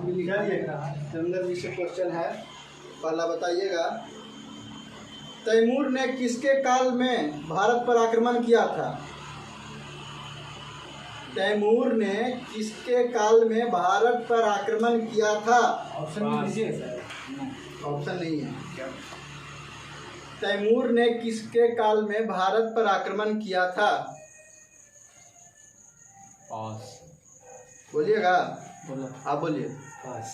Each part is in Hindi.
चंदन जी से क्वेश्चन है, पहला बताइएगा, तैमूर ने किसके काल में भारत पर आक्रमण किया था? तैमूर ने किसके काल में भारत पर आक्रमण किया था? ऑप्शन दीजिए सर। ऑप्शन नहीं है। तैमूर ने किसके काल में भारत पर आक्रमण किया था? पास। बोलिएगा, बोलो। आप बोलिए। पास।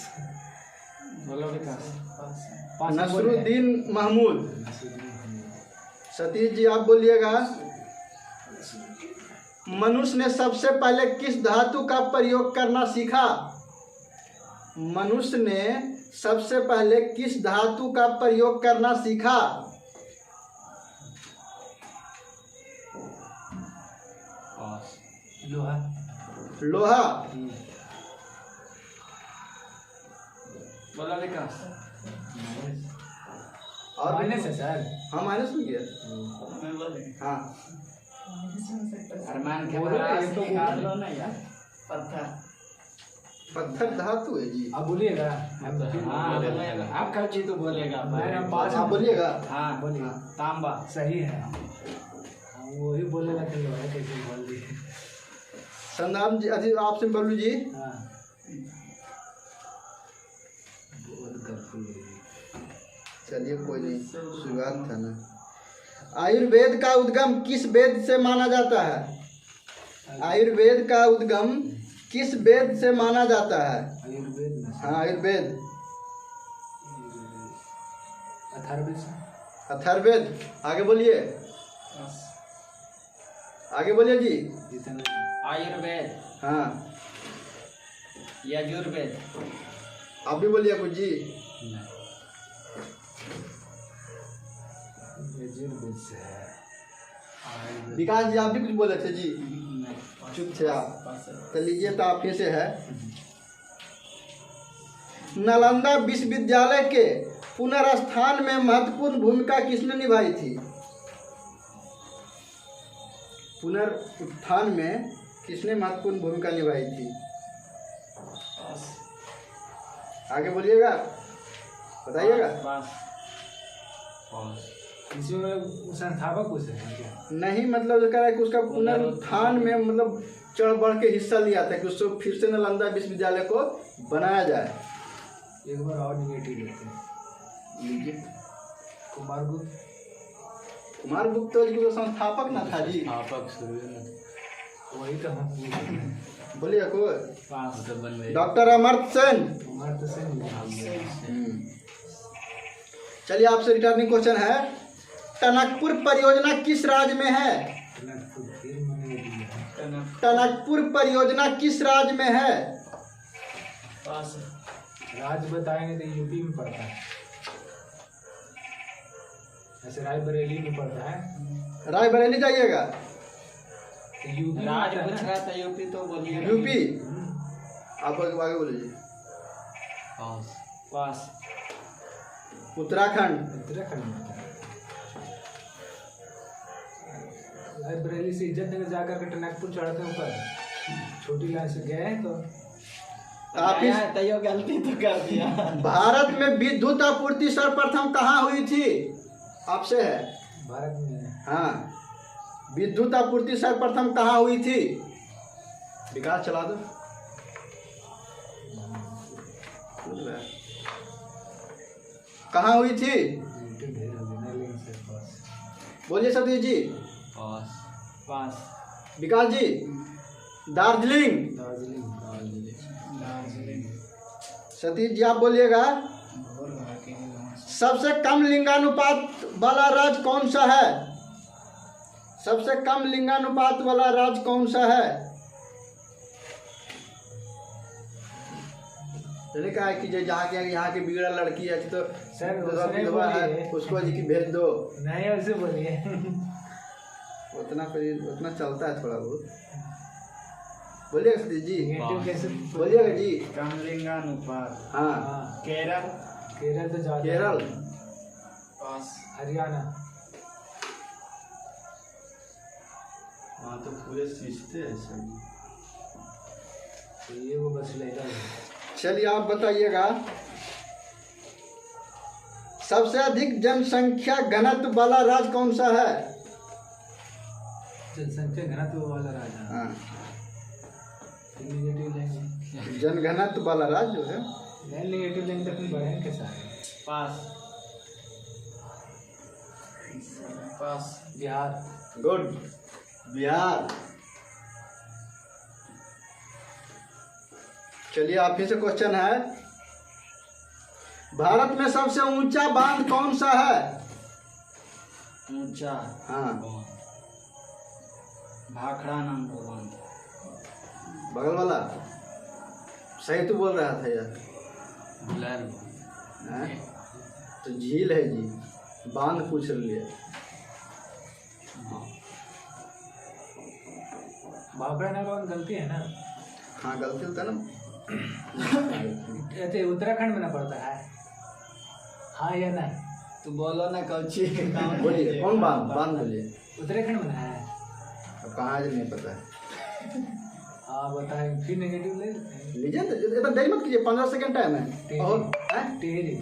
बोलो विकास। नसरुद्दीन महमूद। सतीश जी आप बोलिएगा। मनुष्य ने सबसे पहले किस धातु का प्रयोग करना सीखा? मनुष्य ने सबसे पहले किस धातु का प्रयोग करना सीखा? लोहा। लोहा। बोलो विकास। और माइनस है सर। हाँ माइनस हो गया। हाँ अरमान के बोलो लो ना यार। पत्थर। पत्थर धातु है जी। आप बोलिएगा। हाँ बोलिएगा। आप कब जी तो बोलेगा। आप बोलिएगा। हाँ बोलिए। तांबा। सही है। वही बोलेगा तो लोहा कैसे बोल दिए। संदाम जी अजी आपसे बबलू जी। हाँ। चलिए कोई नहीं, शुरुआत था ना। आयुर्वेद का उद्गम किस वेद से माना जाता है? आयुर्वेद का उद्गम किस वेद से माना जाता है? आयुर्वेद। हाँ आयुर्वेद। अथर्ववेद। अथर्ववेद। आगे बोलिए, आगे बोलिए जी। आयुर्वेद। हाँ यजुर्वेद। आप भी बोलिए कुछ जी। यजुर्वेद से है। विकास जी आप भी कुछ बोले थे जी, चुप थे आप। तो लीजिए तो आप ही से है। नालंदा विश्वविद्यालय के पुनर्स्थान में महत्वपूर्ण भूमिका किसने निभाई थी? पुनरुत्थान में किसने महत्वपूर्ण भूमिका निभाई थी? आगे बोलिएगा, बताइएगा। संस्थापक कुछ है क्या? नहीं, मतलब जो कह रहा है कि उसका पुनरुत्थान में मतलब चढ़ बढ़ के हिस्सा लिया था कि उसको फिर से नालंदा विश्वविद्यालय को बनाया जाए। एक बार और निगेटिव लेते हैं। लीजिए। कुमारगुप्त। कुमारगुप्त तो संस्थापक ना था जी। वही तो हम बोलिए कोई। पास डॉक्टर अमर्त्य सेन। अमर्त्य सेन। चलिए आपसे रिटर्निंग क्वेश्चन है, टनकपुर परियोजना किस राज्य में है? टनकपुर परियोजना किस राज्य में है? राज्य बताएंगे तो यूपी में पड़ता है। ऐसे रायबरेली में पड़ता है। रायबरेली जाइएगा। यूपी राज्य पूछ रहा था, यूपी तो बोलिए। यूपी। आप आगे बोलिए। पास। उत्तराखंड। उत्तराखंड। रायबरेली से इज्जत नगर जाकर के टनकपुर चढ़ते ऊपर छोटी लाइन से गए तो काफी तैयो गलती तो कर दिया। भारत में विद्युत आपूर्ति सर्वप्रथम कहाँ हुई थी? आपसे है। भारत में। हाँ, विद्युत आपूर्ति सर्वप्रथम कहाँ हुई थी? विकास चला दो। कहाँ हुई थी? बोलिए सतीश जी। पास। विकास जी। दार्जिलिंग। सतीश जी आप बोलिएगा। सबसे कम लिंगानुपात वाला राज्य कौन सा है? सबसे कम लिंगानुपात वाला राज्य कौन सा है? मैंने कहा कि जो जहाँ के यहाँ की बिगड़ा लड़की है तो सर उसको जी की भेज दो। नहीं वैसे बोलिए। उतना चलता है थोड़ा बहुत। बोलिएगा सतीश जी। कैसे बोलिएगा जी। कम लिंगानुपात। हाँ। केरल। केरल तो ज्यादा। केरल। पास। हरियाणा। वहाँ तो पूरे सीखते हैं सभी। ये वो बस लेगा। चलिए आप बताइएगा, सबसे अधिक जनसंख्या घनत्व वाला राज्य कौन सा है? जनसंख्या घनत्व वाला राज्य। हाँ, नेगेटिव लेंगे, जनघनत्व वाला राज्य जो है। नेगेटिव लेंगे तो अपनी बढ़ेंगे कैसा है? पास। पास। बिहार। गुड, बिहार। चलिए आप ही से क्वेश्चन है, भारत में सबसे ऊंचा बांध कौन सा है? ऊंचा। हाँ, भाखड़ा नाम का बांध। बगल वाला सही तो बोल रहा था यार। बुलर। हैं? तो झील है जी, बांध पूछ लिए। भाखड़ा नाम का गलती है ना? हाँ गलती होता है ना। ऐसे उत्तराखंड में ना पड़ता है? हाँ या ना? तो बोलो ना कौची। बोलिए कौन बांध, बांध बोलिए। उत्तराखंड में ना है? अब कहाँ है नहीं पता है। हाँ बताएं, फिर नेगेटिव ले लेते हैं। लीजिए तो इतना देरी मत कीजिए, 15 सेकंड टाइम है। और हैं? टेरी।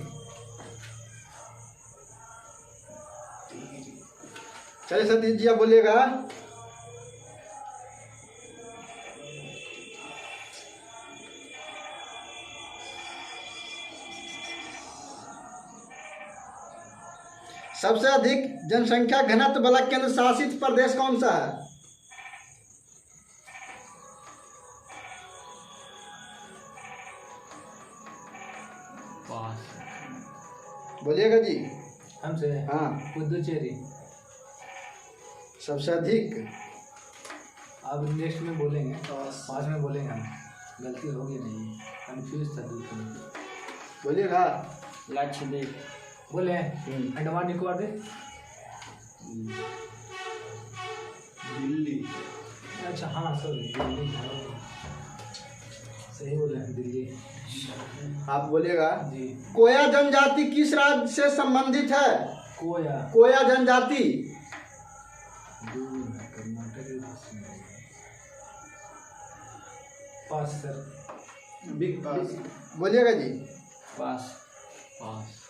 चलिए सतीश जी आप बोलिएगा, सबसे अधिक जनसंख्या घनत्व वाला केंद्र शासित प्रदेश कौन सा है? पास। बोलिएगा जी। हमसे? हाँ, पुदुचेरी। सबसे अधिक। अब नेक्स्ट में बोलेंगे, 5 में बोलेंगे हम। गलती होगी नहीं, कंफ्यूज था दूसरे। बोलिएगा। लक्षद्वीप। बोले अंडमान निकोबार दे। दिल्ली। अच्छा हाँ सॉरी, दिल्ली। सही बोले हैं, दिल्ली। आप बोलिएगा, जी। कोया जनजाति किस राज्य से संबंधित है? कोया। कोया जनजाति। दूर है, कर्नाटक के पास में है। पास सर। पास। बोलिएगा जी। पास। पास।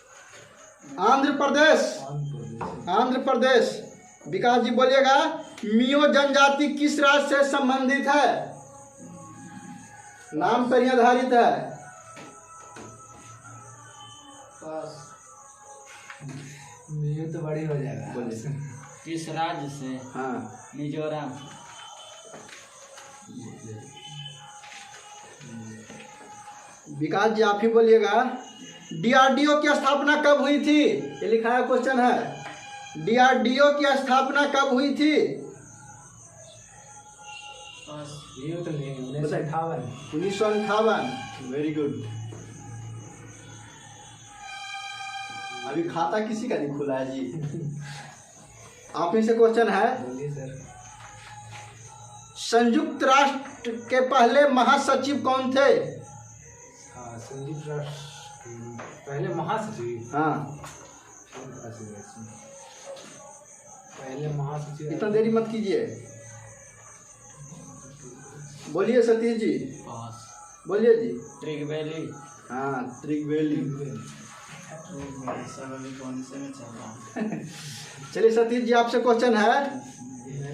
आंध्र प्रदेश। आंध्र प्रदेश। आंध्र प्रदेश। विकास जी बोलिएगा, मियो जनजाति किस राज्य से संबंधित है? नाम पर ही आधारित है। पास। ये तो बड़ी हो जाएगा। बोलिए। किस राज्य से? हाँ, मिजोरम। विकास जी आप ही बोलिएगा, डीआरडीओ की स्थापना कब हुई थी? ये लिखा है क्वेश्चन है, डीआरडीओ की स्थापना कब हुई थी? पास। ये तो नहीं, 1958। 1958। Very good. अभी खाता किसी का नहीं खुला है जी। आप ही से क्वेश्चन है, बोलिए सर। संयुक्त राष्ट्र के पहले महासचिव कौन थे? हाँ, संयुक्त राष्ट्र पहले महासचिव। हाँ, पहले महासचिव। इतना देरी मत कीजिए। बोलिए सतीश जी। पास। बोलिए जी। त्रिगवेली। हाँ, त्रिगवेली। सब अभी कौन से में चल रहा? चलिए सतीश जी आपसे क्वेश्चन है,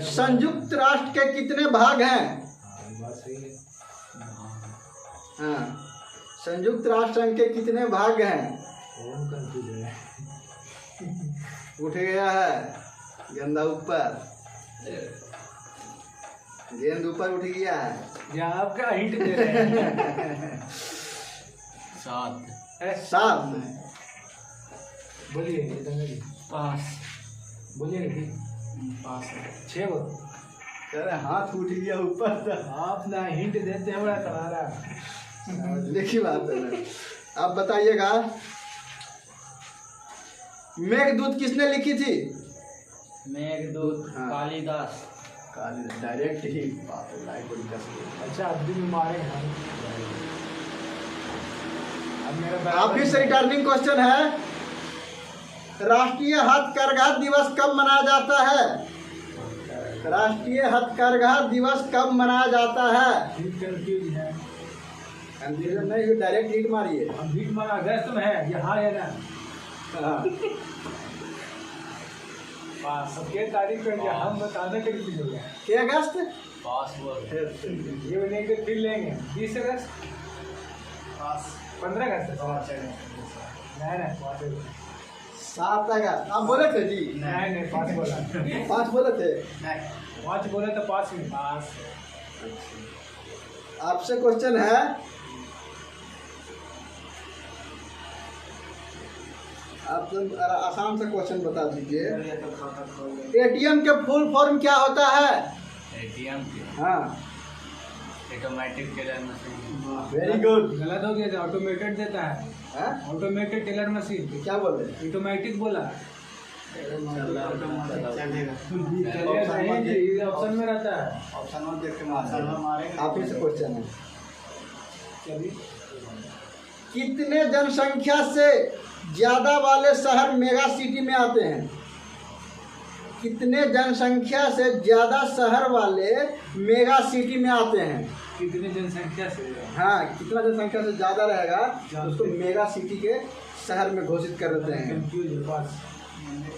संयुक्त राष्ट्र के कितने भाग हैं? बात सही है। हाँ, संयुक्त राष्ट्र संघ के कितने भाग हैं? कौन कंफ्यूज है? उठ गया है गेंदा ऊपर, गेंद ऊपर उठ गया है। या आपका हिंट दे रहे हैं। 7। 7। बोलिए जी। पास। बोलिए नहीं। पास। 6 गो। अरे हाथ उठ गया ऊपर। आप ना हिंट देते हैं, बड़ा करारा। देखिए बात है ना। आप बताइएगा, मेघदूत किसने लिखी थी? मेघदूत। हाँ। कालिदास। डायरेक्ट ही बात है, लाइक बड़ी कसम। अच्छा अब भी मारे हैं। अब मेरा आप ही से रिटर्निंग क्वेश्चन है, राष्ट्रीय हथकरघा दिवस कब मनाया जाता है? राष्ट्रीय हथकरघा दिवस कब मनाया जाता है? कंफ्यूज है। कंफ्यूजन नहीं, डायरेक्ट हीट मारिए। हम बीट मारा अगस्त में है, ये हाँ है ना। हाँ। पास अब क्या तारीख पे क्या हम बताना कैसे हो गया। क्या अगस्त? पास बोल ये बने के फिर लेंगे 20 अगस्त, पास 15 अगस्त, पाँच नहीं नहीं 5 अगस्त, 7 अगस्त। आप बोले थे जी? नहीं 5 बोला, 5 बोले थे। 5 बोले तो 5 में पास आपसे क्वेश्चन है, आप आसान से क्वेश्चन बता दीजिए। एटीएम के फुल फॉर्म क्या होता है? एटीएम के हाँ, automatic teller machine. Very good. गलत हो गया, ऑटोमेटेड देता है, हाँ? ऑटोमेटेड टेलर मशीन, क्या बोल रहे हैं? ऑटोमेटिक बोला। चलेगा ये ऑप्शन में रहता है। ऑप्शन में देख के मारेंगे। आप ही से क्वेश्चन है, चलिए कितने जनसंख्या से ज्यादा वाले शहर मेगा सिटी में आते हैं? कितने जनसंख्या से ज्यादा शहर वाले मेगा सिटी में आते हैं? कितनी जनसंख्या से? हाँ, कितना जनसंख्या से ज्यादा रहेगा उसको मेगा सिटी के शहर में घोषित कर देते हैं। कंफ्यूज है, पास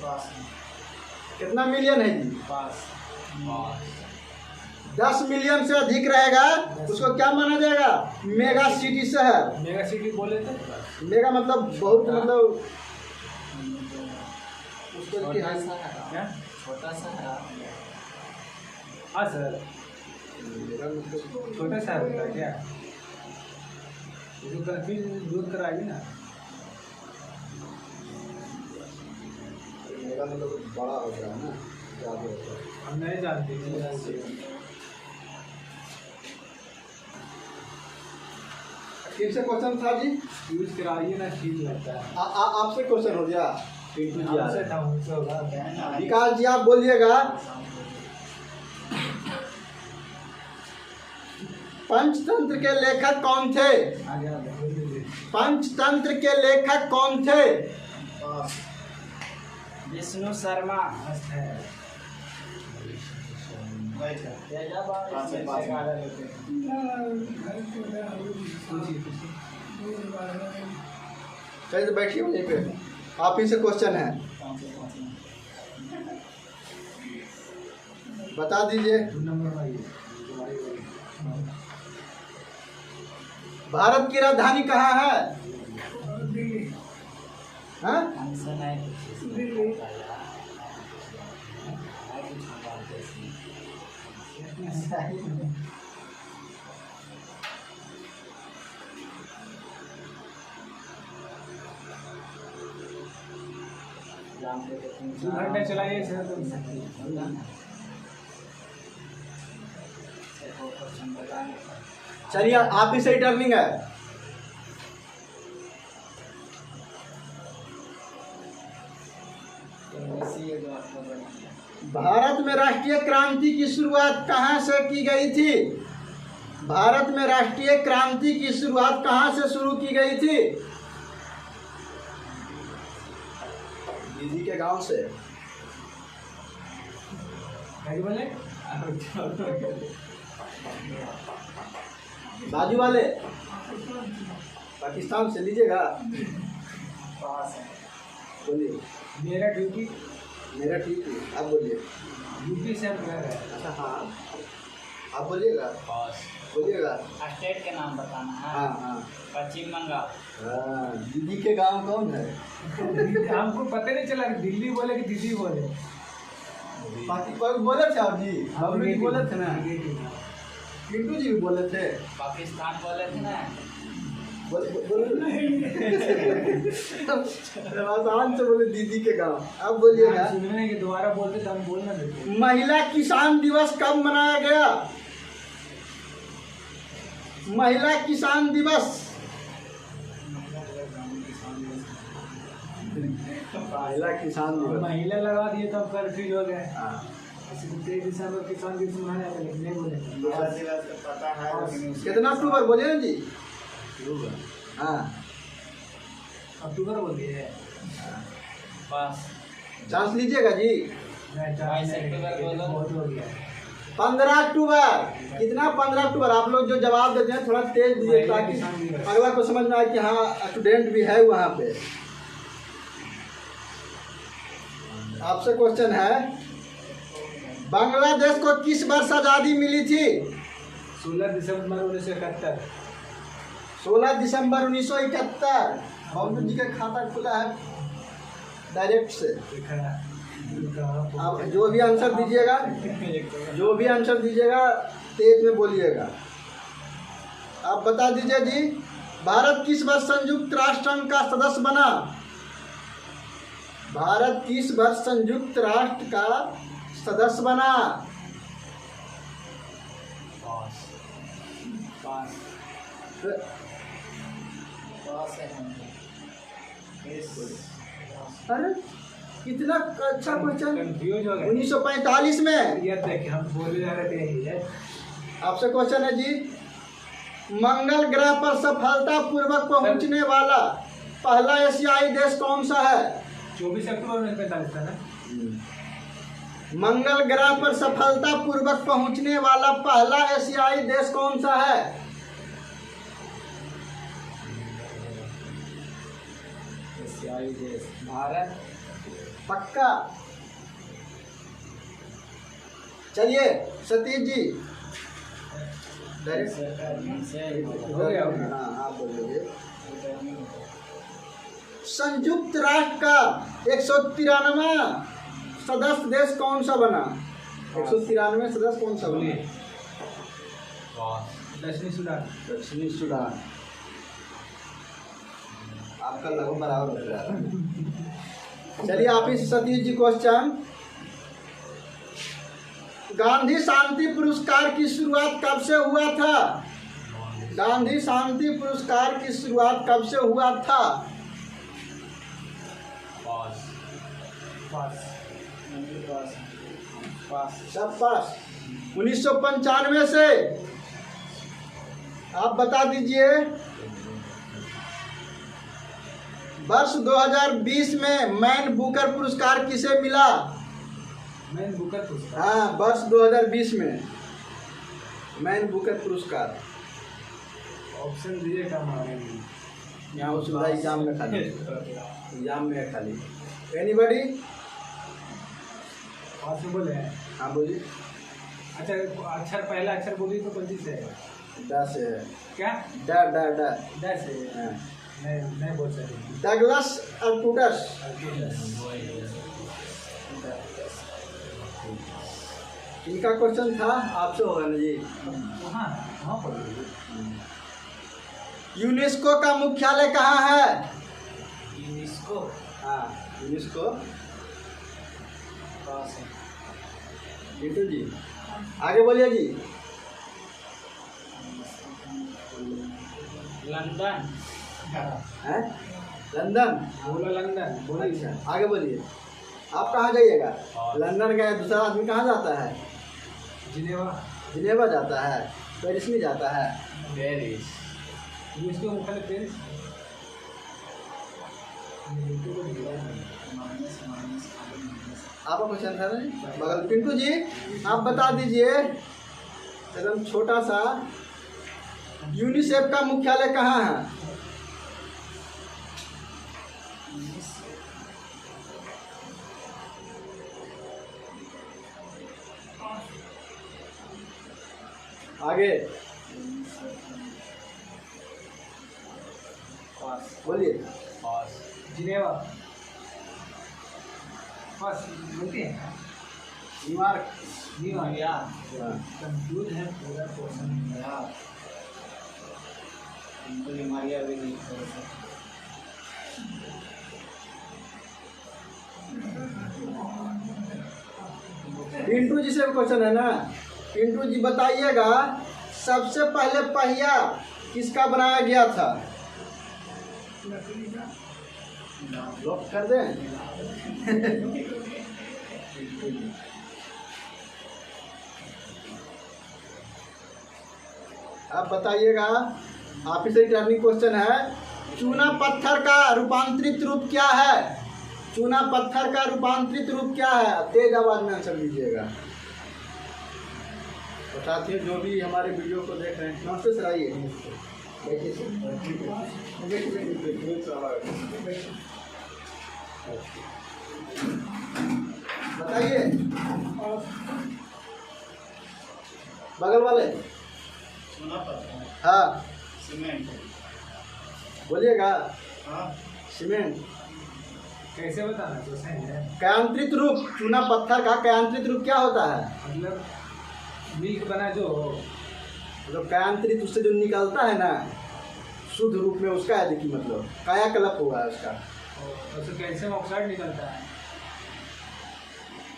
पास कितना मिलियन है जी? पास पास 10 मिलियन से अधिक रहेगा उसको क्या माना जाएगा? मेगा सिटी शहर। मेगा सिटी बोले थे। मेगा मतलब बहुत, मतलब उसको छोटा सा है। क्या? छोटा सा है। हाँ सर, मेगा मतलब छोटा सा होता है क्या? इसको कंफ्यूज दूर कराएगी ना। मेगा मतलब बड़ा होता है ना, ज्यादा होता है। हम नहीं जानते। फिर से क्वेश्चन था जी? यूज कराइए ना, ठीक लगता है। आपसे क्वेश्चन हो गया। हमसे था, उनसे होगा। विकास जी आप बोलिएगा, पंचतंत्र के लेखक कौन थे? आगे आगे बोल दीजिए। पंचतंत्र के लेखक कौन थे? विष्णु शर्मा। मस्त है। चलिए तो बैठिए वहीं पे, आप ही से क्वेश्चन है, बता दीजिए। 2 नंबर में आइए। भारत की राजधानी कहाँ है? हाँ? हमसे नहीं दो घंटे चलाइए सर। चलिए आप ही से टर्निंग है। भारत में राष्ट्रीय क्रांति की शुरुआत कहाँ से की गई थी? भारत में राष्ट्रीय क्रांति की शुरुआत कहाँ से शुरू की गई थी? दीदी के गांव से। क्या बोले? बाजू वाले पाकिस्तान से लीजिएगा। बोलिए। मेरा ड्यूटी मेरा ठीक है, आप बोलिए। यूपी से हम रह रहे हैं। अच्छा हाँ, आप बोलिएगा। बोलिएगा। स्टेट के नाम बताना है। हाँ हाँ पश्चिम बंगाल। हाँ। दीदी के गांव कौन है? हमको पता नहीं चला कि दिल्ली बोले कि दीदी बोले। पाकिस्तान बोले थे आप जी? हम भी बोले थे ना, पिंटू जी भी बोले थे। पाकिस्तान बोले थे ना। आसान से बोले दीदी के गांव। अब बोलिएगा। सुनने के दोबारा बोलते तो हम बोलना देते। महिला किसान दिवस कब मनाया गया? महिला किसान दिवस। महिला किसान दिवस। महिला लगा दिए तो अब कंफ्यूज हो गए। 23 दिसंबर किसान दिवस मनाया जाता है, लेकिन नहीं बोले। पता है कितना अक्टूबर बोले ना जी? हाँ, अक्टूबर बोल दिए। बस चांस लीजिएगा जी। नहीं, 22 अक्टूबर बोलो। बहुत हो गया। 15 अक्टूबर। कितना 15 अक्टूबर? आप लोग जो जवाब देते हैं थोड़ा तेज दीजिए ताकि अगला को समझ में आए कि हाँ स्टूडेंट भी है वहाँ पे। आपसे क्वेश्चन है, बांग्लादेश को किस वर्ष आज़ादी मिली थी? 16 दिसंबर 1971। 16 दिसंबर 1971। बाबू जी का खाता खुला है डायरेक्ट से। आप जो भी आंसर दीजिएगा तेज में बोलिएगा। आप बता दीजिए जी, भारत किस वर्ष संयुक्त राष्ट्र संघ का सदस्य बना? भारत किस वर्ष संयुक्त राष्ट्र का सदस्य बना? अरे कितना अच्छा क्वेश्चन। कंफ्यूज हो गए। 1945 में। ये देखिए हम बोले जा रहे थे यही है। आपसे क्वेश्चन है जी, मंगल ग्रह पर सफलतापूर्वक पहुंचने वाला पहला एशियाई देश कौन सा है? 24 अक्टूबर 1945 था ना। मंगल ग्रह पर सफलतापूर्वक पहुंचने वाला पहला एशियाई देश कौन सा है? एशियाई देश भारत। पक्का? चलिए सतीश जी हो गया। हाँ आप बोलिए। संयुक्त राष्ट्र का 193वां सदस्य देश कौन सा बना? 193 सदस्य कौन सा बना? दक्षिणी सूडान। दक्षिणी सूडान। आपका लगभग बराबर हो रहा है। चलिए आप इस सतीश जी क्वेश्चन, गांधी शांति पुरस्कार की शुरुआत कब से हुआ था? गांधी शांति पुरस्कार की शुरुआत कब से हुआ था? सब पास। 1995 से। आप बता दीजिए, वर्ष 2020 में मैन बुकर पुरस्कार किसे मिला? मैन बुकर पुरस्कार। हाँ, वर्ष 2020 में मैन बुकर पुरस्कार। ऑप्शन दिए कम आ रहे हैं यहाँ सुधा एग्जाम में खाली, एग्जाम में है खाली। एनीबडी? पास में बोले हैं। हाँ बोलिए। अच्छा अक्षर, पहला अक्षर बोलिए तो कौन से है? ड से है। क्या? ड ड ड ड से। हाँ। नहीं बोल सकते। डगलस अर्टुडस। इनका क्वेश्चन था, आपसे होगा ना जी। हाँ पढ़िए। यूनेस्को का मुख्यालय कहाँ है? यूनेस्को। हाँ यूनेस्को। पास है। बिल्कुल जी, आगे बोलिए जी। लंदन। हैं? लंदन। बोला लंदन। बोला अच्छा आगे बोलिए। आप कहाँ जाइएगा? लंदन गए, दूसरा आदमी कहाँ जाता है? जिनेवा। जिनेवा जाता है, पेरिस नहीं जाता है। पेरिस। यूनेस्को का मुख्यालय पेरिस। आपका क्वेश्चन था ना बगल। पिंटू जी आप बता दीजिए, एकदम छोटा सा, यूनिसेफ का मुख्यालय कहाँ है? आगे बोलिए। जिनेवा। बस बोलते हैं। न्यूयॉर्क। न्यूयॉर्क। कंफ्यूज है पूरा क्वेश्चन। इनको बीमारियाँ भी नहीं कर सकते। पिंटू जी से क्वेश्चन है ना। पिंटू जी बताइएगा, सबसे पहले पहिया किसका बनाया गया था? लॉक कर दें। आप बताइएगा, आप इसे टर्निंग क्वेश्चन है, चूना पत्थर का रूपांतरित रूप क्या है? चूना पत्थर का रूपांतरित रूप क्या है? तेज आवाज में आंसर दीजिएगा। तो साथियों जो भी हमारे वीडियो को देख रहे हैं, नमस्ते सर, आइए बैठिए सर। बताइए बगल वाले। सुना पड़ता है हाँ सीमेंट। बोलिएगा। हाँ सीमेंट कैसे बताना तो सही है। कायांत्रित रूप, चूना पत्थर का कायांत्रित रूप क्या होता है? मतलब मिल्क बना जो मतलब कायांत्रित उससे जो निकलता है ना शुद्ध रूप में, उसका है देखिए, मतलब कायाकल्प हुआ है उसका। उससे कैल्शियम ऑक्साइड निकलता है।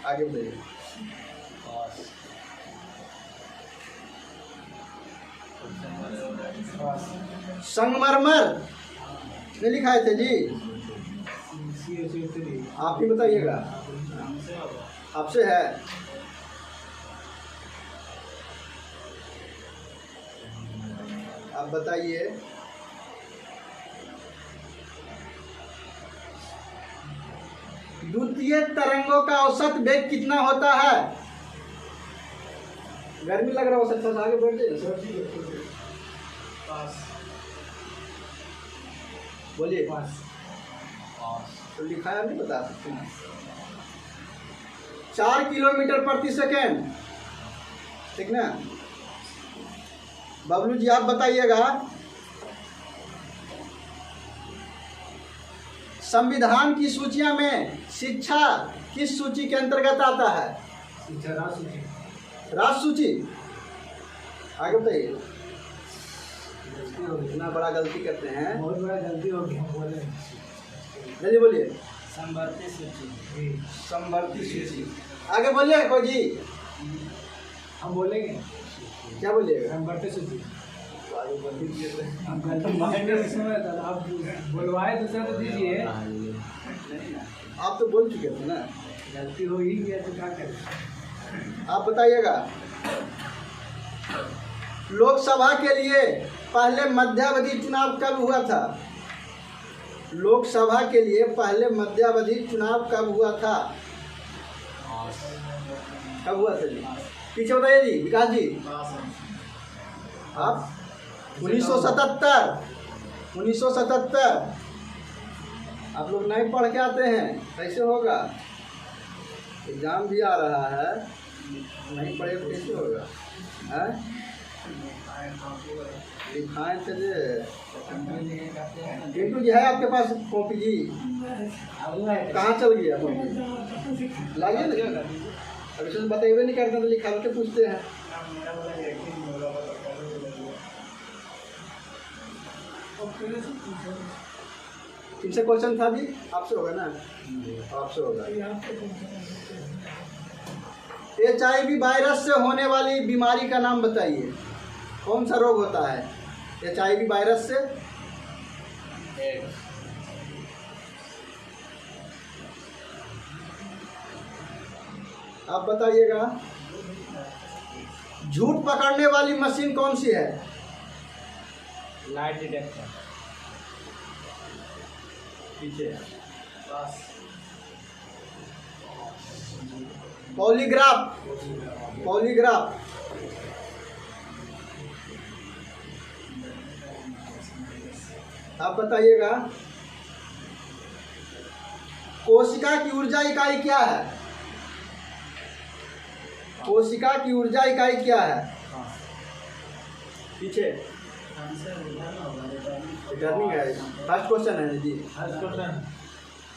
आगे बढ़िए। संगमरमर नहीं लिखा थे जी, आप ही बताइएगा, हमसे होगा। आपसे है। आप बताइए। द्वितीय तरंगों का औसत वेग कितना होता है? गर्मी लग रहा है, औसत से आगे बढ़ जाइए। पास बोलिए। पास तो लिखाया नहीं बता सकते हैं। 4 किलोमीटर प्रति सेकेंड, ठीक ना? बबलू जी आप बताइएगा, संविधान की सूचियां में शिक्षा किस सूची के अंतर्गत आता है? राष्ट्र सूची। आगे बताइए। इतना बड़ा गलती करते हैं, बहुत बड़ा गलती हो गई। हम बोले जल्दी बोलिए। संवर्ती सूची। संवर्ती सूची। आगे बोलिए कोई जी, हम बोलेंगे क्या बोलिएगा? हम बढ़ते सूची। आगे गलती किए थे। हम गलती माइंड इसमें रहता था। आप बोलवाए दूसरा तो दीजिए। आप तो बोल चुके थे ना। गलती हो ही गया तो क्या करें। आप बताइएगा, लोकसभा के लिए पहले मध्यावधि चुनाव कब हुआ था? लोकसभा के लिए पहले मध्यावधि चुनाव कब हुआ था? कब हुआ था जी? पीछे बताइए जी, विकास जी। आप 1977। आप लोग नहीं पढ़ के आते हैं, कैसे होगा? एग्जाम भी आ रहा है, नहीं पढ़े तो कैसे होगा? हैं? लिखाएं थे जे। टिंटू जी है आपके पास कॉपी जी? कहाँ चल गया कॉपी? लाइए ना। अभी से बताइए नहीं करते तो लिखा के पूछते हैं। किनसे क्वेश्चन था जी? आपसे होगा ना? आपसे होगा। HIV वायरस से होने वाली बीमारी का नाम बताइए। कौन सा रोग होता है HIV वायरस से? आप बताइएगा। झूठ पकड़ने वाली मशीन कौन सी है? Light detector. पीछे। पास पॉलीग्राफ। पॉलीग्राफ। आप बताइएगा, कोशिका की ऊर्जा इकाई क्या है? कोशिका की ऊर्जा इकाई क्या है? पीछे। रिटर्निंग है, फर्स्ट क्वेश्चन है जी। फर्स्ट क्वेश्चन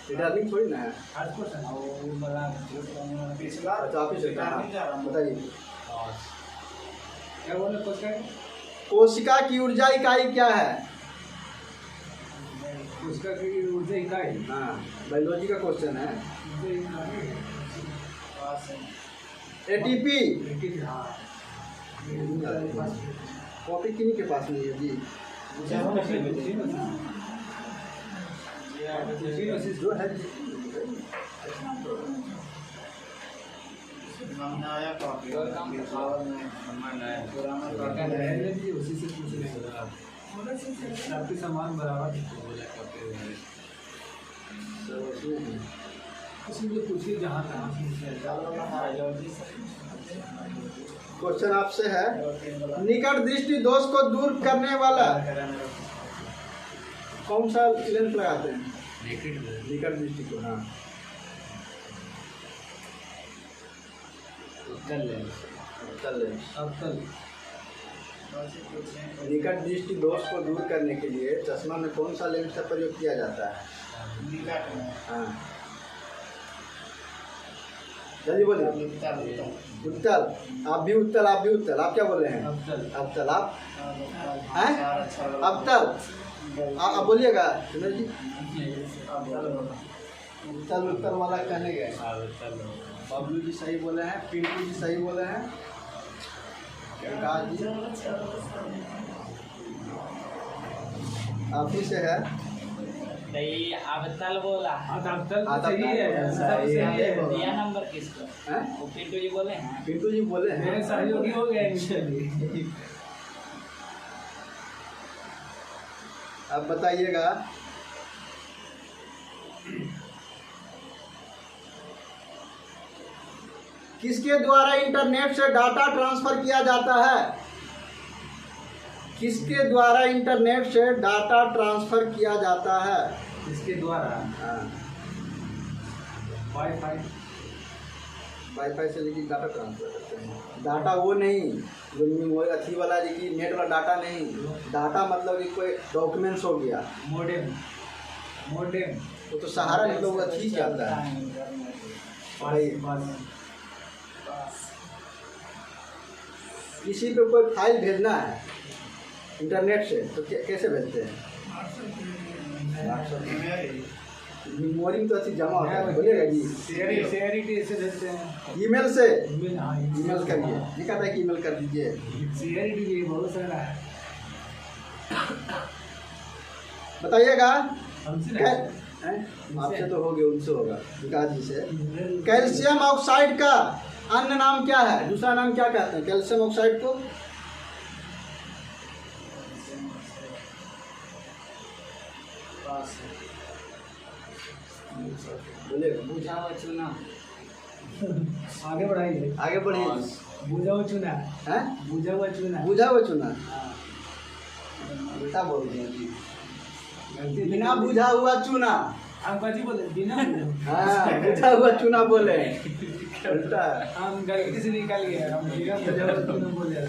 रिटर्निंग थोड़ी ना है। फर्स्ट क्वेश्चन पिछला अच्छा आप ही से बताइए। क्या बोले क्वेश्चन? कोशिका की ऊर्जा इकाई क्या है? उसका ऊर्जा इकाई। हाँ, बायोलॉजी का क्वेश्चन है। पास है। ATP। हाँ कॉपी किन्हीं के पास नहीं है जी? जो है हमने आया कॉपी उसी से पूछ रहे आपके सामान बराबर। इसलिए पूछिए जहाँ तक क्वेश्चन आपसे है, निकट दृष्टि दोष को दूर करने वाला कौन सा लेंस लगाते हैं? निकट दृष्टि को। हाँ, उत्तल लेंस। निकट दृष्टि दोष को दूर करने के लिए चश्मा में कौन सा लेंस का प्रयोग किया जाता है? हाँ, जल्दी बोलिए। उत्तल। आप भी उत्तल, आप भी उत्तल। आप क्या बोल रहे हैं? अबतल। आप हैं? अबतल। आप बोलिएगा सुनो जी। उत्तल उत्तल वाला कहने गए। बबलू जी सही बोले हैं, पिंटू जी सही बोले हैं, विकास जी आप ही से है। अबतल बोला। अबतल सही है। दिया नंबर किसको? वो पिंटू जी बोले हैं। पिंटू जी बोले हैं। मेरे सहयोगी हो गए इनिशियली। अब बताइएगा, किसके द्वारा इंटरनेट से डाटा ट्रांसफर किया जाता है? किसके द्वारा इंटरनेट से डाटा ट्रांसफर किया जाता है? इसके द्वारा हाँ, वाईफाई से लेकिन डाटा ट्रांसफर करते हैं। डाटा वो नहीं जो मेमोरी अच्छी वाला जी, नेट वाला डाटा नहीं। डाटा मतलब कि कोई डॉक्यूमेंट्स हो गया। मोडेम वो तो सहारा नहीं, लोग अच्छी जाता है। किसी पे कोई फाइल भेजना है इंटरनेट से तो कैसे भेजते हैं? मेमोरी में तो अच्छी जमा होता है। बोलिएगा जी। सीआरटी से भेजते हैं। ईमेल से। ईमेल ईमेल करिए, ये कहता है कि ईमेल कर दीजिए। सीआरटी भी बहुत सारा है। बताइएगा। हमसे आपसे तो हो गया, उनसे होगा, विकास जी से। कैल्शियम ऑक्साइड का अन्य नाम क्या है? दूसरा नाम क्या कहते हैं कैल्शियम ऑक्साइड को? बोलिएगा। बुझावा चुना। आगे बढ़ाइए। आगे बढ़िए। बुझा हुआ चुना हैं? बुझा हुआ चुना बुझा हुआ चुना। उल्टा बोल दिया जी। बिना बुझा हुआ चुना। हम कथी बोले? बिना हाँ, बुझा हुआ चुना बोले। उल्टा। हम गलती से निकल गए। हम बिना बुझा हुआ चुना बोल रहे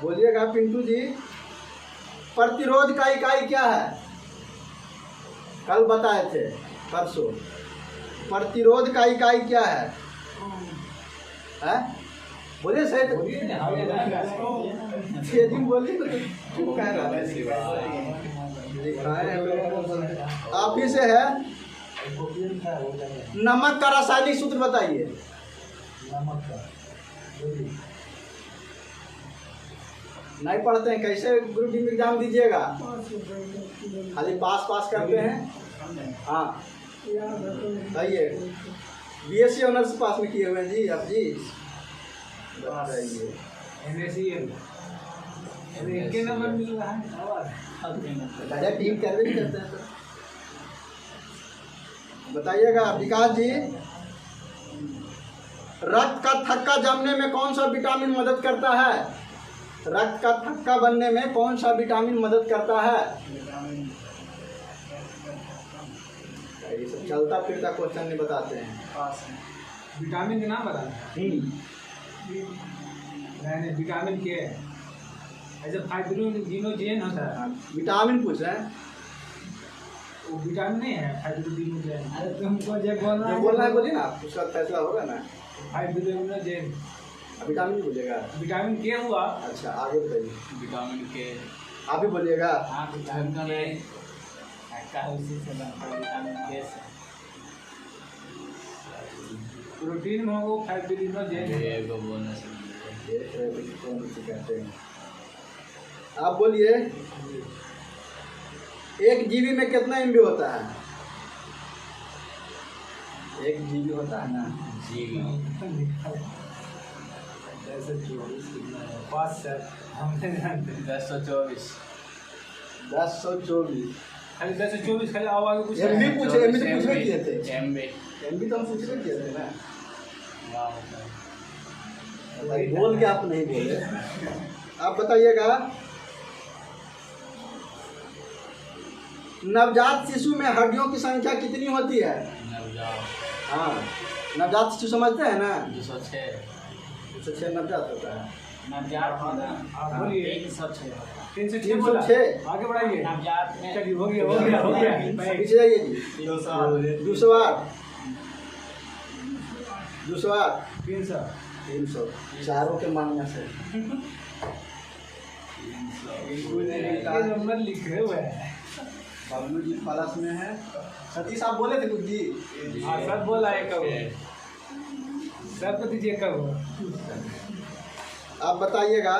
बोलिएगा पिंटू जी। प्रतिरोध का इकाई क्या है? कल बताए थे, परसों। प्रतिरोध का इकाई क्या है? हैं? बोलिए सही तो। बोलिए तो क्यों कह रहा है? आप ही से है। नमक का रासायनिक सूत्र बताइए। नहीं पढ़ते हैं, कैसे ग्रुप डी में एग्जाम दीजिएगा? खाली पास करते हैं। हाँ सही है। बीएससी ऑनर्स पास में किए हुए हैं जी आप जी। बताइए। NaCl इनके नंबर मिल रहा है। टीम कैसे भी करते हैं सर। बताइएगा विकास जी। रक्त का थक्का जमने में कौन सा विटामिन मदद करता है? रक्त का थक्का बनने में कौन सा विटामिन मदद करता है? ये सब चलता फिरता क्वेश्चन नहीं बताते हैं। विटामिन के नाम बता। नहीं विटामिन के ऐसे फाइब्रोजिनोजेन होता है। विटामिन पूछ रहे हैं। वो विटामिन नहीं है फाइब्रोजिनोजेन। अरे तुमको जो बोलना है बोलिए ना, उसका फैसला होगा ना। फाइब्रोजिनोजेन विटामिन नहीं बोलिएगा। विटामिन के हुआ। अच्छा आगे बताइए। विटामिन के। आप भी बोलिएगा। हाँ विटामिन के उसी से बनता है। विटामिन के से प्रोटीन में वो फाइब्रोजिनोजेन कहते हैं। आप बोलिए। एक जीबी में कितना एमबी होता है? एक जीबी होता है ना। ऐसे 24 5 7 हम नहीं जानते। 1024 1024 खाली 1024 खाली आओ आगे कुछ एमबी है। पूछे, एमबी तो पूछबे किए थे। एमबी एमबी तो हम पूछबे किए थे ना। वाह बोल के आप नहीं बोले। आप बताइएगा, नवजात शिशु में हड्डियों की संख्या कितनी होती है? नवजात हाँ, नवजात शिशु समझते हैं ना? 206 206 नवजात होता है। नवजात आप बोलिए। 306 306 बोला। 306 आगे बढ़ाइए। नवजात में चलिए हो गया हो गया हो गया। पीछे जाइए जी। 208 208 208 300 300 चारों के मांगने से। ये नंबर लिखे हुए हैं। बबलू जी प्लस में है। सतीश आप बोले थे कुछ जी? हाँ सब बोला है कब, सब को दीजिए कब। आप बताइएगा,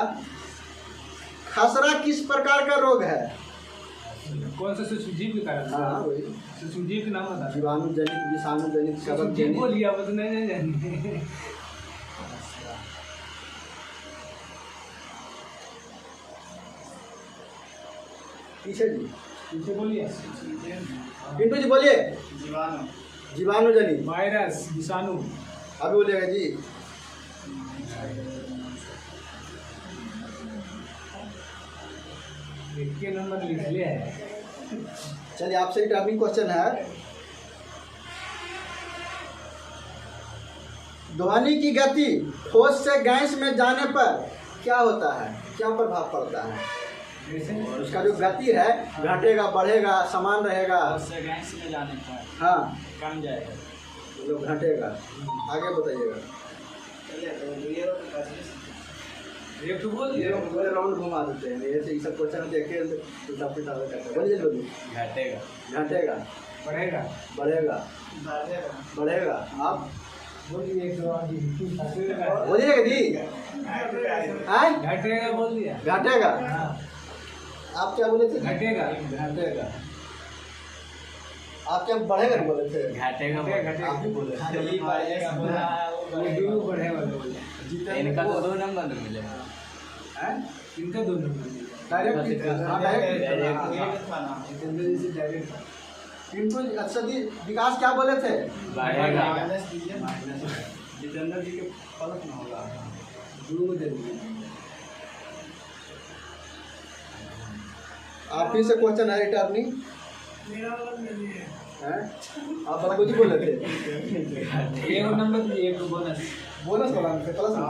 खसरा किस प्रकार का रोग है? कौन सा सूक्ष्मजीव के कारण? हाँ वही, सूक्ष्मजीव के नाम बता। जीवाणु जनित, विषाणु जनित, कवक सूक्ष्मजीव जनित। बोलिए बस, नहीं जानिए। पीछे जी, पीछे बोलिए। पिंटू जी बोलिए। जीवाणु जीवाणु जनित। वायरस, विषाणु। अभी बोलिएगा जी। के नंबर लिख लिया है। चलिए आपसे एक टर्निंग क्वेश्चन है। ध्वनि की गति ठोस से गैस में जाने पर क्या होता है? क्या प्रभाव पड़ता है? जैसे उसका जो गति है, घटेगा, बढ़ेगा, समान रहेगा? उससे गैस में जाने पर हाँ, कम जाएगा। मतलब घटेगा। आगे बताइएगा। एक तो बोल दिया। पूरे राउंड घुमा देते हैं, ये से सब क्वेश्चन देखे उल्टा पुल्टा करते हैं। बोलिए बोलिए। घटेगा घटेगा, बढ़ेगा। बढ़ेगा, बढ़ेगा। आप बोलिए एक दो आगे। बोलिएगा जी। हाँ, घटेगा बोल दिया। घटेगा। हाँ, आप क्या बोले थे? घटेगा घटेगा। आप क्या बढ़ेगा नहीं बोले थे? घटेगा घटेगा। आप ही बोले थे। ये बढ़ेगा बोला वो दोनों बढ़ेगा बोले। इनका तो 2 नंबर मिलेगा। हैं? इनका दो नंबर मिलेगा। डायरेक्ट, हाँ, डायरेक्ट। जितेंद्र जी से डायरेक्ट। पिंटू जी, अच्छा जी, विकास क्या बोले थे? बढ़ेगा जितेंद्र जी के पलट में होगा। दो को दे दीजिए। आप ही से क्वेश्चन है रिटर्निंग। हैं? आप बलगू जी बोले थे। एक नंबर दीजिए, एक बोनस। बोनस वाला में से प्लस में।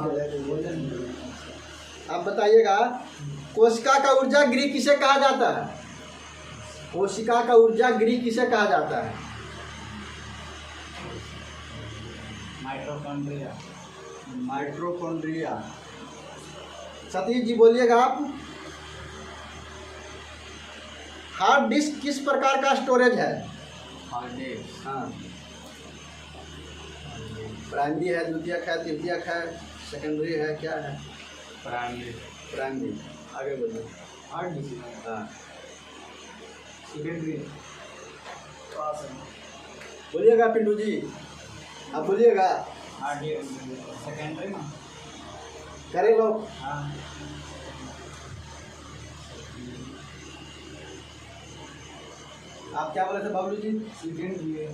आप बताइएगा, कोशिका का ऊर्जा गृह किसे कहा जाता है? कोशिका का ऊर्जा गृह किसे कहा जाता है? Mitochondria mitochondria. सतीश जी बोलिएगा आप। हार्ड डिस्क किस प्रकार का स्टोरेज है? हार्ड डिस्क हाँ, प्राइमरी है, द्वितीयक है, तृतीयक है, सेकेंडरी है, क्या है? Primary primary. आगे बोलिए। आठ दीजिए। हाँ, सेकेंडरी। बोलिएगा पिंटू जी, आप बोलिएगा। हार्ड डिस्क सेकेंडरी में करे लोग। हाँ आप क्या बोले थे बाबू जी? सेकेंडरी है।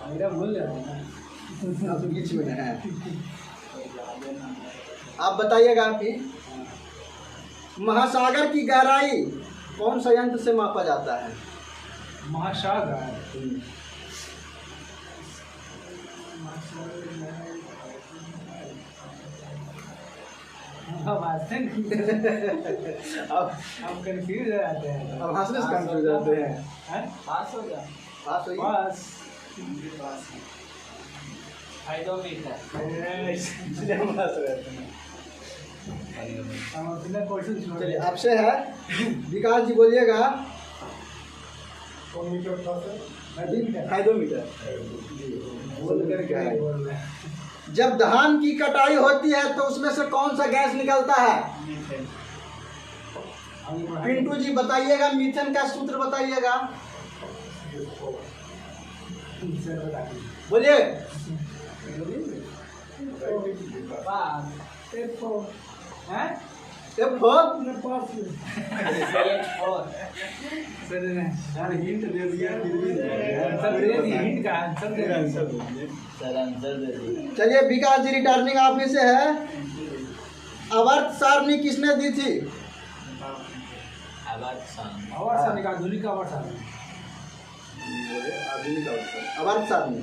मेरा बोल रहा है ना। आप तो बीच में है। आप बताइएगा आप ही। महासागर की गहराई कौन सा यंत्र से मापा जाता है? महासागर। अब हंसते अब हम कंफ्यूज हो जाते हैं। अब हंसने से कंफ्यूज जाते हैं। हैं? पास हो जा बात हुई। बस फायदों में है इसलिए हम हंस रहे थे। हम अपना क्वेश्चन छोड़ चलिए आपसे है। विकास जी बोलिएगा। हाइड्रोमीटर। बोल करके नहीं बोल रहे हैं। जब धान की कटाई होती है तो उसमें से कौन सा गैस निकलता है? पिंटू जी बताइएगा, मीथेन का सूत्र बताइएगा। बोलिए। हैं? ये फोर सर ने हिंट दे दिया फिर भी आंसर दे दिया, हिंट का आंसर दे दिया। सर आंसर दे दिए। चलिए विकास जी रिटर्निंग ऑफिस से है। आवर्त सारणी किसने दी थी? आवाज साउंड आवाज सारणी का आधुनिक आवाज सारणी। आवर्त सारणी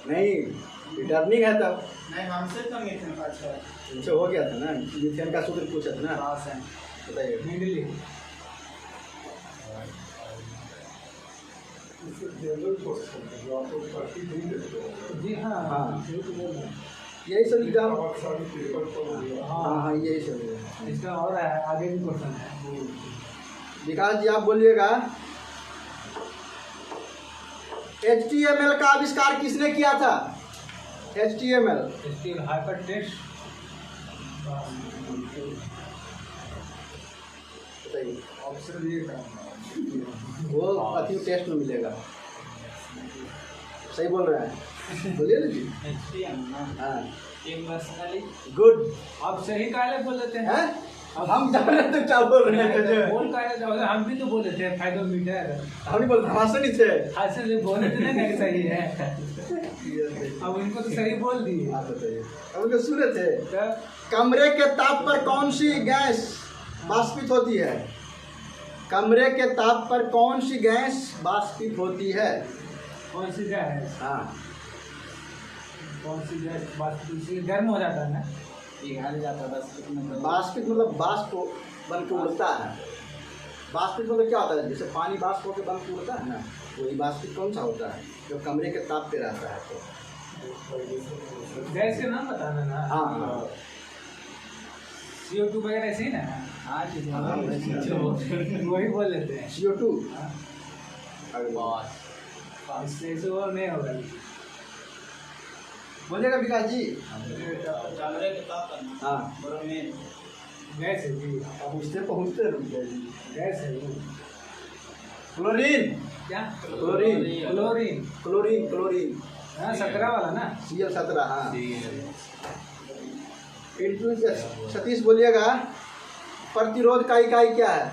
नहीं, रिटर्निंग है तब नहीं, हमसे तो मिथुन अच्छा इनसे हो गया था ना, मिथेन का सूत्र पूछा था ना। पास है। बताइए। मेंडली जी हाँ हाँ। यही तो बोल रहे हैं। यही सब एग्जाम। हाँ हाँ हाँ यही सब है। इसका और है, आगे भी क्वेश्चन है। विकास जी आप बोलिएगा, HTML का आविष्कार किसने किया था? HTML स्टिल हाइपर टेक्स्ट बताइए। ऑप्शन दिए था। वो अति टेस्ट में मिलेगा। सही बोल रहे हैं, बोलिए ना जी। हाँ गुड। आप सही काले बोल लेते हैं। हैं? अब हम जाने तो क्या बोल रहे हैं? बोल काले जाओगे, हम भी तो बोले थे फाइडोमीटर। हम नहीं बोल, हमारे नहीं थे। हाथ से बोले थे ना कि सही है। अब इनको तो सही बोल दिए। आप बताइए। अब उनको सुने थे। तो कमरे के ताप पर कौन सी गैस बाष्पित होती है? कमरे के ताप पर कौन सी गैस बाष्पित होती है? कौन सी गैस? हाँ कौन सी गैस बात गर्म हो जाता है ना? पिघल जाता है बस कितना बाष्पित मतलब बाष्प बन के उड़ता है। बाष्पित मतलब क्या होता है? जैसे पानी बाष्प होकर बन के उड़ता है ना, वही बाष्पित कौन सा होता है? जो कमरे के ताप पे रहता है। तो गैस के नाम बताना ना। हाँ CO2 वगैरह ऐसे ही ना। हाँ वही बोल लेते हैं। CO2। इससे ऐसे और नहीं होगा। बोलिएगा विकास जी। कमरे के ताप पर हाँ ब्रोमीन गैस है जी। अब उससे पहुँचते रुक गए जी। गैस है वो। क्लोरीन। क्या? क्लोरीन। क्लोरीन। क्लोरीन क्लोरीन हाँ सकरा वाला ना। Cl17। हाँ इंटू सतीश बोलिएगा, प्रतिरोध का इकाई क्या है?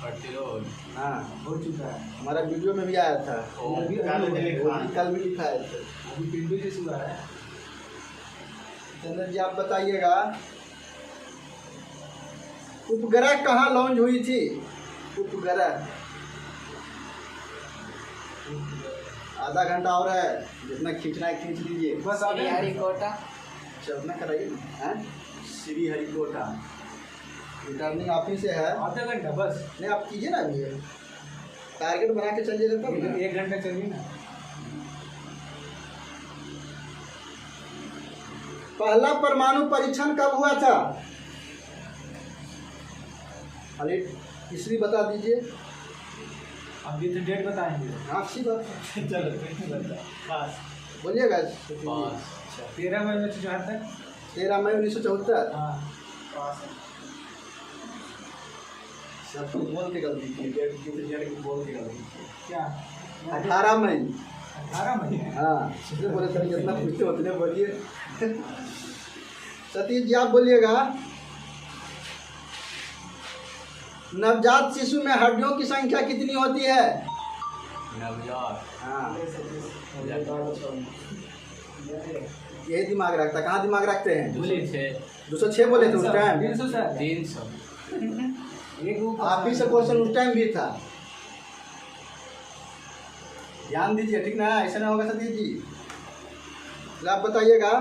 प्रतिरोध हाँ हो चुका है। हमारा वीडियो में भी आया था। अभी कल भी लिखा है। अभी पिंडू से सुना है। चंदन जी आप बताइएगा, उपग्रह कहाँ लॉन्च हुई थी? उपग्रह आधा घंटा और है, जितना खींचना है खींच लीजिए। बस आ गया। श्रीहरिकोटा चलना कराइए ना। श्रीहरिकोटा रिटर्निंग ऑफिस से है। आधा घंटा बस। नहीं आप कीजिए ना, अभी टारगेट बना के चलिए तब ना। 1 घंटा चलिए ना। पहला परमाणु परीक्षण कब हुआ था? अरे तीसरी बता दीजिए। अभी तो डेट बताएंगे। हाँ सी बात। चलो पास बोलिएगा। 13 मई 1974। 13 मई 1974। हाँ पास सब तो बोल के गलती की, बोल के गलती की। क्या? 18 मई। 18 मई है। हाँ इसलिए बोले सर जितना पूछते उतने बोलिए। सतीश जी आप बोलिएगा, नवजात शिशु में हड्डियों की संख्या कितनी होती है? नवजात हाँ यही दिमाग रखता। कहाँ दिमाग रखते हैं? 206 बोले थे उस टाइम। 300 सर। 300 एक ऊपर आप ही से क्वेश्चन उस टाइम भी था। ध्यान दीजिए ठीक ना, ऐसा ना होगा सतीश जी। तो आप बताइएगा,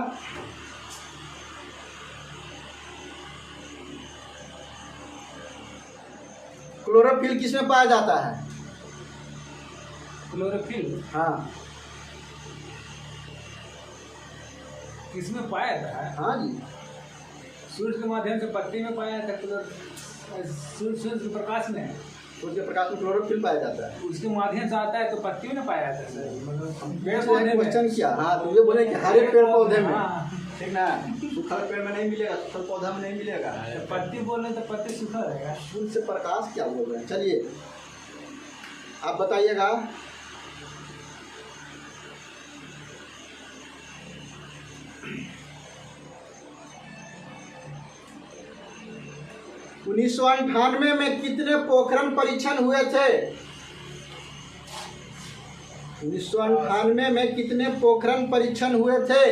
क्लोरोफिल किसमें पाया जाता है? क्लोरोफिल हाँ किसमें पाया जाता है? हाँ जी। सूर्य के माध्यम से पत्ती में पाया जाता है। सूर्य के प्रकाश में, सूर्य के प्रकाश में क्लोरोफिल पाया जाता है। उसके माध्यम से आता है तो पत्ती में ना पाया जाता है सर। मतलब पेड़ मैंने पौधे में। क्वेश्चन किया। हाँ तो ये बोले कि हर एक पेड़ पौधे में, हाँ। ठीक ना, सूखल पेड़ में नहीं मिलेगा, सूखल पौधा में नहीं मिलेगा। तो पत्ती बोल रहे तो पत्ती सूखा रहेगा। सूर्य से प्रकाश क्या बोल रहे हैं? चलिए आप बताइएगा, 1998 में कितने पोखरण परीक्षण हुए थे? 1998 में कितने पोखरण परीक्षण हुए थे?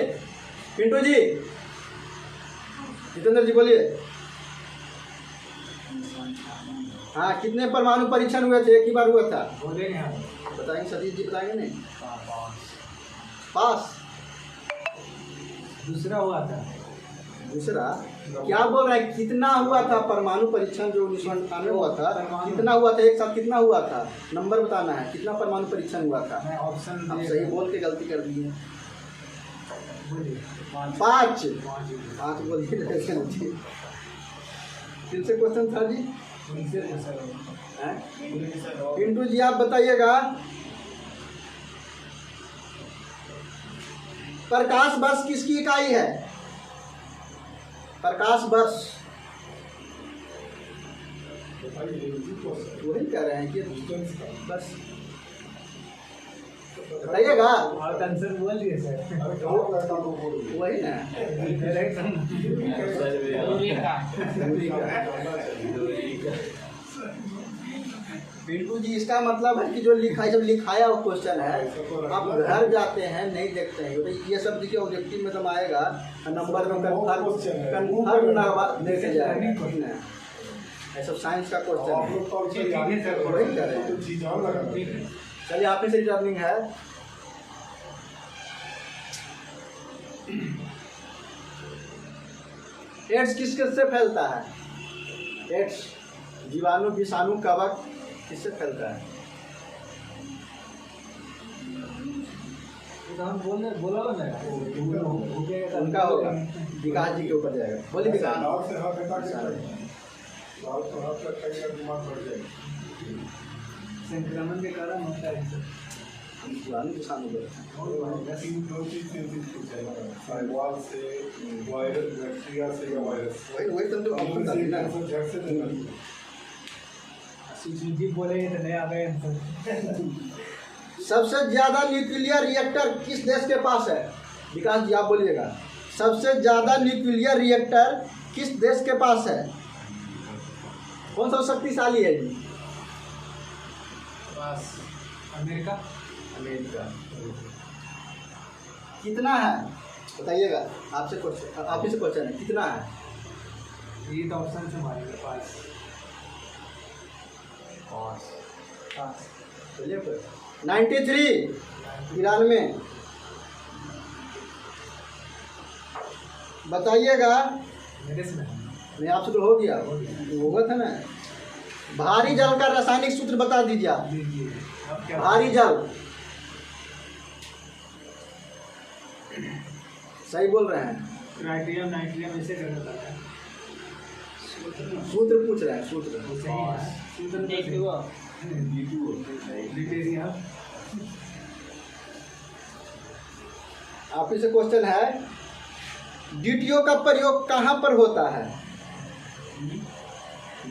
पिंटू जी, जितेंद्र जी बोलिए। हाँ, कितने परमाणु परीक्षण हुए थे? एक ही बार हुआ था? बोलेंगे हम। बताएंगे, सतीश जी बताएंगे नहीं? पास। दूसरा हुआ था। दूसरा क्या बोल रहा है? कितना हुआ था परमाणु परीक्षण जो 1998 हुआ था? कितना हुआ था? एक साथ कितना हुआ था? नंबर बताना है, कितना परमाणु परीक्षण हुआ था? मैं ऑप्शन आप सही बोल के गलती कर दी है। बोलिए। 5 पाँच बोलिए। फिर से क्वेश्चन था जी। उनसे सर हैं? पिंटू जी आप बताइएगा, प्रकाश वर्ष किसकी इकाई है? प्रकाश वर्ष वही कह रहे हैं कि बस बताइएगा। आप आंसर बोल दिए सर। वही ना। पिंटू जी इसका मतलब है कि जो लिखा जब लिखाया वो क्वेश्चन है, आप घर जाते हैं नहीं देखते हैं, तो ये सब देखिए ऑब्जेक्टिव में तो आएगा, नंबर में कन्फर्म देखे जाएगा। ऐसा साइंस का क्वेश्चन है, वही कह रहे हैं। चलिए आप ही से रिटर्निंग है। एड्स किस किस से फैलता है? एड्स जीवाणु, विषाणु, कवक किससे फैलता है? हम बोला हो ना उनका होगा, विकास जी के ऊपर जाएगा। बोलिए विकास। संक्रमण के कारण होता है सर। जीवाणु, विषाणु बोलते हैं। वही तो ऑप्शन था ना। जी बोले तो नहीं आ गए आंसर। सबसे ज्यादा न्यूक्लियर रिएक्टर किस देश के पास है? विकास जी आप बोलिएगा। सबसे ज्यादा न्यूक्लियर रिएक्टर किस देश के पास है? कौन सा शक्तिशाली है जी? अमेरिका। अमेरिका। कितना है बताइएगा? आपसे क्वेश्चन, आप ही से क्वेश्चन है, कितना है? ये तो ऑप्शन से मारेंगे। 5 चलिए 93 93 बताइएगा। मेरे से नहीं आपसे तो हो गया, होगा था ना। भारी जल का रासायनिक सूत्र बता दीजिए आप। दीजिए। अब क्या? भारी जल। सही बोल रहे हैं। क्राइटेरियम नाइट्रियम ऐसे करना था। सूत्र पूछ रहे हैं, सूत्र। आप ही से क्वेश्चन है, DTO का प्रयोग कहाँ पर होता है?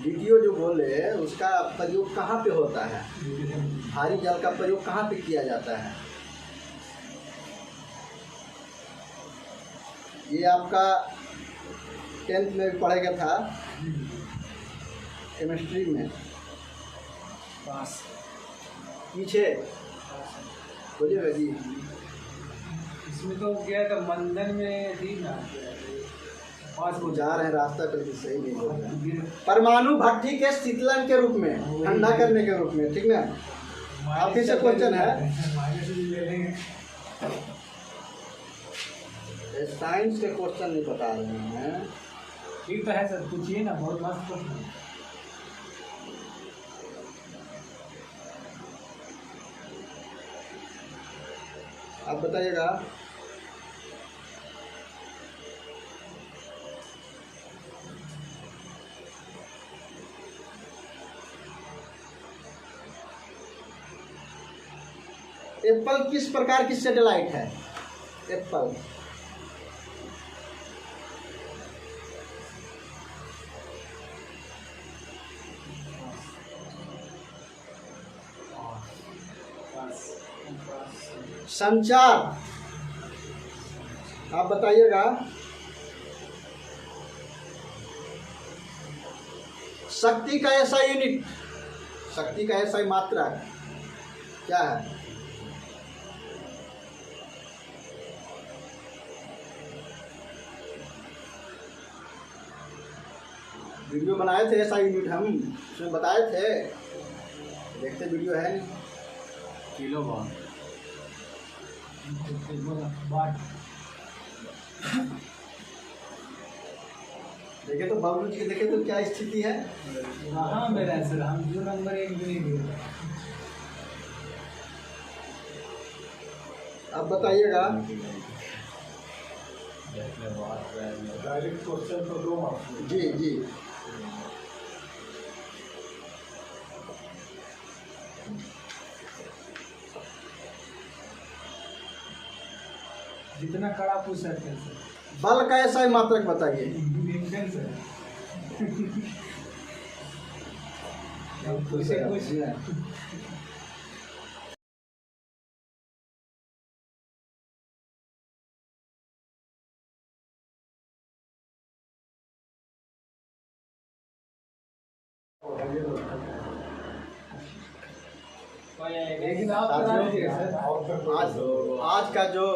DTO जो बोले उसका प्रयोग कहाँ पे होता है? भारी जल का प्रयोग कहाँ पे किया जाता है? ये आपका 10th में भी पढ़ेगा था, केमिस्ट्री में। पीछे बोलिएगा जी। इसमें तो क्या था, मंदन में थी ना। 5 वो जा रहे हैं रास्ता पर भी सही नहीं बोल रहे हैं। परमाणु भट्ठी के शीतलन के रूप में, ठंडा करने के रूप में, ठीक ना? आप ही से क्वेश्चन है, साइंस के क्वेश्चन नहीं बता रहे हैं। ठीक तो है सर, पूछिए ना, बहुत मस्त क्वेश्चन है। आप बताइएगा। एप्पल किस प्रकार की सैटेलाइट है? एप्पल संचार, आप बताइएगा। शक्ति का ऐसा यूनिट, शक्ति का ऐसा मात्रा क्या है? वीडियो बनाए थे ऐसा यूनिट, हम उसमें बताए थे, देखते वीडियो है नहीं। किलो बहुत देखे तो बाबू जी के, देखे तो क्या स्थिति है। हाँ मेरा सर, हम जो नंबर एक भी नहीं दिए। अब बताइएगा। डायरेक्ट क्वेश्चन तो 2 मार्क्स। जी जी, जितना कड़ा पूछ सकते हैं सर। बल का ऐसा मात्रक बताइए। Newton sir. पूछे कुछ लेकिन आप बता दीजिए सर। आज का जो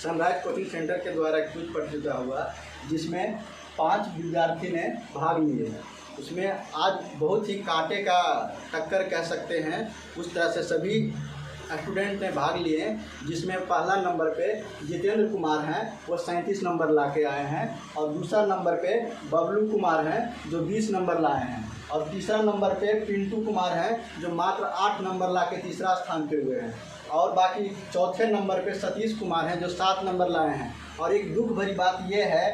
सनराइज कोचिंग सेंटर के द्वारा क्विज प्रतियोगिता हुआ, जिसमें 5 विद्यार्थी ने भाग लिए, उसमें आज बहुत ही कांटे का टक्कर कह सकते हैं, उस तरह से सभी स्टूडेंट ने भाग लिए, जिसमें पहला नंबर पे जितेंद्र कुमार हैं, वो 37 नंबर ला के आए हैं, और दूसरा नंबर पे बबलू कुमार हैं जो 20 नंबर लाए हैं, और तीसरा नंबर पे पिंटू कुमार हैं जो मात्र 8 नंबर ला के तीसरा स्थान पे हुए हैं, और बाकी चौथे नंबर पे सतीश कुमार हैं जो 7 नंबर लाए हैं। और एक दुख भरी बात यह है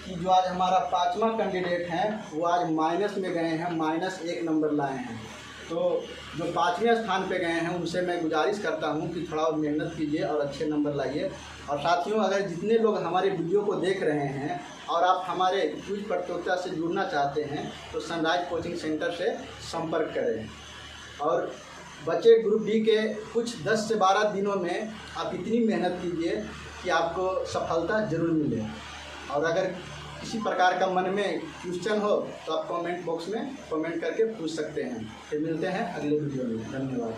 कि जो आज हमारा 5वां कैंडिडेट हैं वो आज माइनस में गए हैं, -1 नंबर लाए हैं। तो जो 5वें स्थान पे गए हैं उनसे मैं गुजारिश करता हूं कि थोड़ा और मेहनत कीजिए और अच्छे नंबर लाइए। और साथियों, अगर जितने लोग हमारे वीडियो को देख रहे हैं और आप हमारे क्विज प्रतियोगिता से जुड़ना चाहते हैं तो सनराइज कोचिंग सेंटर से संपर्क करें। और बच्चे ग्रुप डी के कुछ 10 से 12 दिनों में आप इतनी मेहनत कीजिए कि आपको सफलता जरूर मिले। और अगर किसी प्रकार का मन में क्वेश्चन हो तो आप कमेंट बॉक्स में कमेंट करके पूछ सकते हैं। फिर मिलते हैं अगले वीडियो में। धन्यवाद।